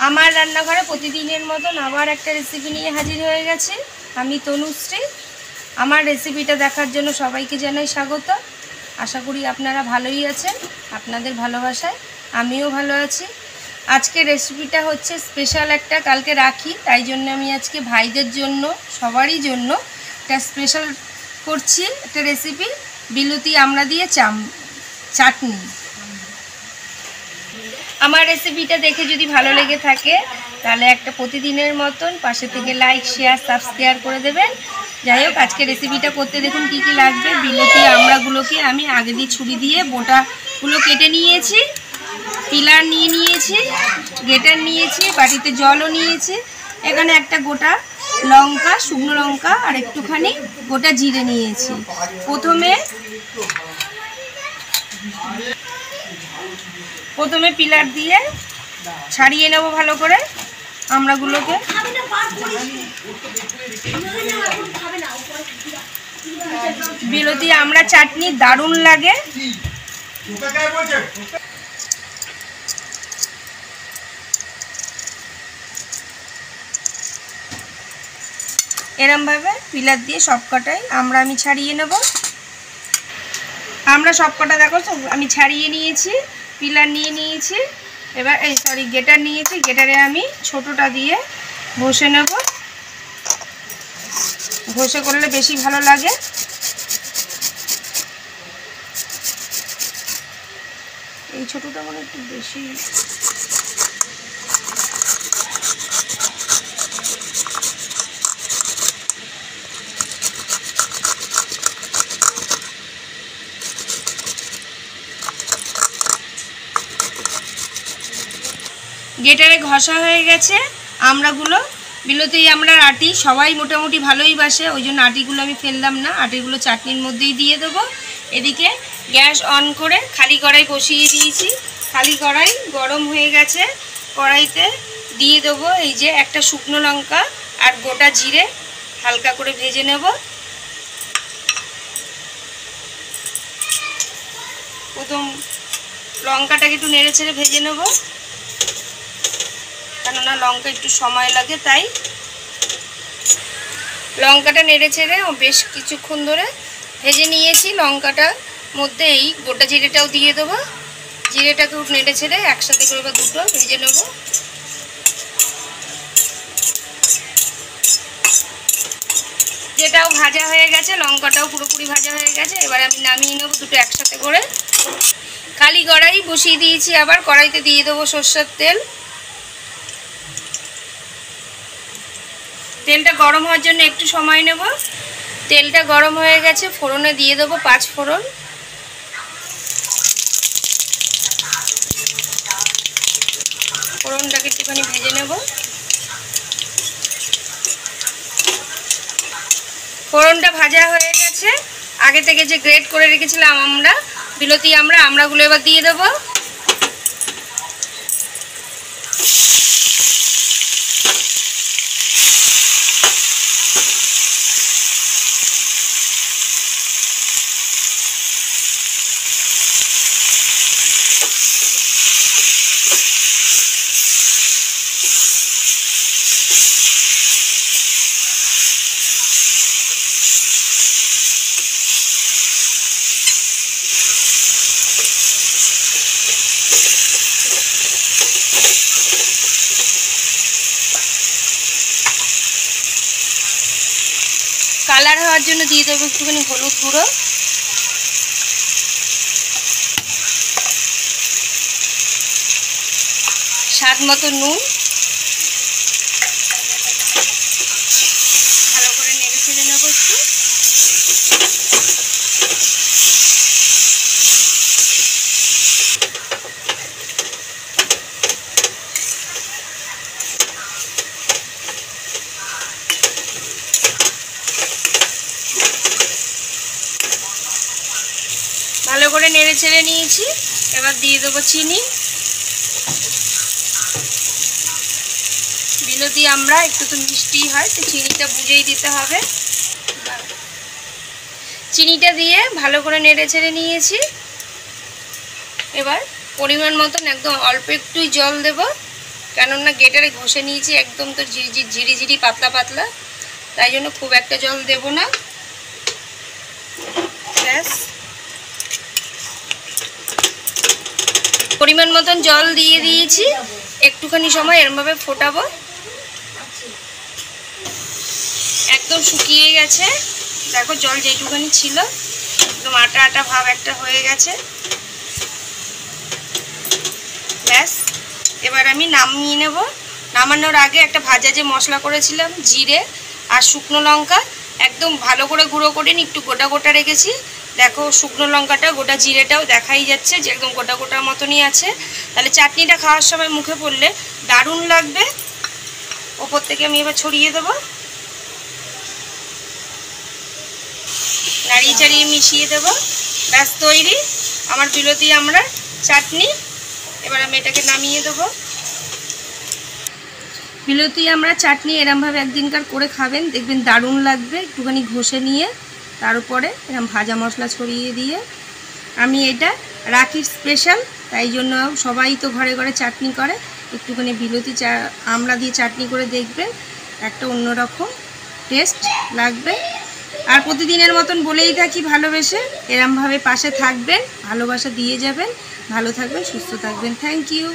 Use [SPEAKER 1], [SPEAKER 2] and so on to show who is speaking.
[SPEAKER 1] আমার রান্নাঘরে প্রতিদিনের মতন আবার একটা রেসিপি নিয়ে হাজির হয়ে গেছে। আমি তনুশ্রী। আমার রেসিপিটা দেখার জন্য সবাইকে জানাই স্বাগত। আশা করি আপনারা ভালোই আছেন। আপনাদের ভালোবাসায় আমিও ভালো আছি। আজকে রেসিপিটা হচ্ছে স্পেশাল একটা, কালকে রাখি, তাই জন্য আমি আজকে ভাইদের জন্য, সবারই জন্য একটা স্পেশাল করছি একটা রেসিপি, বিলতি আমড়া দিয়ে চাটনি। আমার রেসিপিটা দেখে যদি ভালো লেগে থাকে তাহলে একটা প্রতিদিনের মতন পাশে থেকে লাইক, শেয়ার, সাবস্ক্রাইব করে দেবেন। যাই হোক, আজকে রেসিপিটা করতে দেখুন কি কি লাগবে। বিলতি আমড়াগুলোকে আমি আগে দিয়ে ছুরি দিয়ে বোটাগুলো কেটে নিয়েছি, পিলার নিয়ে নিয়েছি, গেটার নিয়েছি, বাটিতে জলও নিয়েছি। এখানে একটা গোটা লঙ্কা, শুকনো লঙ্কা আর একটুখানি গোটা জিরে নিয়েছি। প্রথমে পিলার দিয়ে ছাড়িয়ে নেব ভালো করে আমড়াগুলোকে। বিলতি আমড়া চাটনি দারুণ লাগে। এরমভাবে পিলার দিয়ে সবকটাই আমরা আমি ছাড়িয়ে নেব। আমরা সবকটা দেখো আমি ছাড়িয়ে নিয়েছি, পিলার নিয়ে নিয়েছি। এবার গেটার নিয়েছি, গেটারে আমি ছোটটা দিয়ে ঘষে নেব। ঘষে করলে বেশি ভালো লাগে। এই ছোটটা মানে একটু বেশি। গেটারে ঘষা হয়ে গেছে আমড়াগুলো। বিলতি আমড়ার আটি সবাই মোটামুটি ভালোই বাসে, ওই জন্য আটিগুলো আমি ফেললাম না। আটিগুলো চাটনির মধ্যেই দিয়ে দেবো। এদিকে গ্যাস অন করে খালি কড়াই বসিয়ে দিয়েছি। খালি কড়াই গরম হয়ে গেছে। কড়াইতে দিয়ে দেবো এই যে একটা শুকনো লঙ্কা আর গোটা জিরে, হালকা করে ভেজে নেব। প্রথম লঙ্কাটাকে একটু নেড়ে ছেড়ে ভেজে নেব, কেননা লঙ্কা একটু সময় লাগে, তাই লঙ্কাটা নেড়ে ছেড়ে বেশ কিছুক্ষণ ধরে ভেজে নিয়েছি। লঙ্কাটার মধ্যে এই গোটা জিরেটাও দিয়ে দেবো। জিরেটাকে নেড়ে ছেড়ে একসাথে করে বা দুটো ভেজে নেব। যেটাও ভাজা হয়ে গেছে, লঙ্কাটাও পুরোপুরি ভাজা হয়ে গেছে। এবার আমি নামিয়ে নেব দুটো একসাথে করে। খালি কড়াই বসিয়ে দিয়েছি, আবার কড়াইতে দিয়ে দেবো সরষের তেল। তেলটা গরম হওয়ার জন্য একটু সময় নেব। তেলটা গরম হয়ে গেছে, ফোড়নে দিয়ে দেবো 5 ফোড়ন। ফোড়নটাকে একটুখানি ভেজে নেব। ফোড়নটা ভাজা হয়ে গেছে। আগে থেকে যে গ্রেট করে রেখেছিলাম আমরা বিলতি আমড়াগুলো এবার দিয়ে দেবো। কালার হওয়ার জন্য দিয়ে দেবো একটুখানি হলুদ গুঁড়ো, স্বাদ মতো নুন। ভালো করে নেড়ে ছেড়ে নেবো একটু। ভালো করে নেড়ে ছেড়ে নিয়েছি। এবার দিয়ে দেবো চিনি। বিলতি আমরা একটু তো মিষ্টি হয়, তো চিনিটা বুঝেই দিতে হবে। চিনিটা দিয়ে ভালো করে নেড়ে ছেড়ে নিয়েছি। এবার পরিমাণ মতন একদম অল্প একটুই জল দেব। কেননা গ্রেটারে ঘষে নিয়েছি একদম তো ঝিরি পাতলা পাতলা, তাই জন্য খুব একটা জল দেব না। ব্যাস পরিমাণ মতন জল দিয়ে দিয়েছি, একটুখানি সময় এরমভাবে ফোটাবো। একদম শুকিয়ে গেছে, দেখো জল যেটুখানি ছিল একদম আটা আটা ভাব একটা হয়ে গেছে। ব্যাস এবার আমি নামিয়ে নেব। নামানোর আগে একটা ভাজা যে মশলা করেছিলাম জিরে আর শুকনো লঙ্কা একদম ভালো করে গুঁড়ো করে একটু গোটা গোটা রেখেছি। দেখো শুকনো লঙ্কাটা গোটা জিরেটাও দেখাই যাচ্ছে যে একদম গোটা গোটার মতনই আছে। তাহলে চাটনিটা খাওয়ার সময় মুখে পড়লে দারুণ লাগবে। ওপর থেকে আমি এবার ছড়িয়ে দেবো, নাড়িয়ে চাড়িয়ে মিশিয়ে দেবো। ব্যাস তৈরি আমার বিলতি আমড়ার চাটনি। এবার আমি এটাকে নামিয়ে দেবো। বিলতি আমড়ার চাটনি এরমভাবে একদিনকার করে খাবেন, দেখবেন দারুণ লাগবে। একটুখানি ঘষে নিয়ে তার উপরে এরকম ভাজা মশলা ছড়িয়ে দিয়ে। আমি এটা রাখির স্পেশাল, তাই জন্য সবাই তো ঘরে ঘরে চাটনি করে, একটুখানি বিলতি আমড়া দিয়ে চাটনি করে দেখবেন, একটা অন্যরকম টেস্ট লাগবে। আর প্রতিদিনের মতন বলেই থাকি ভালোবেসে এরমভাবে পাশে থাকবেন, ভালোবাসা দিয়ে যাবেন। ভালো থাকবেন, সুস্থ থাকবেন। Thank you.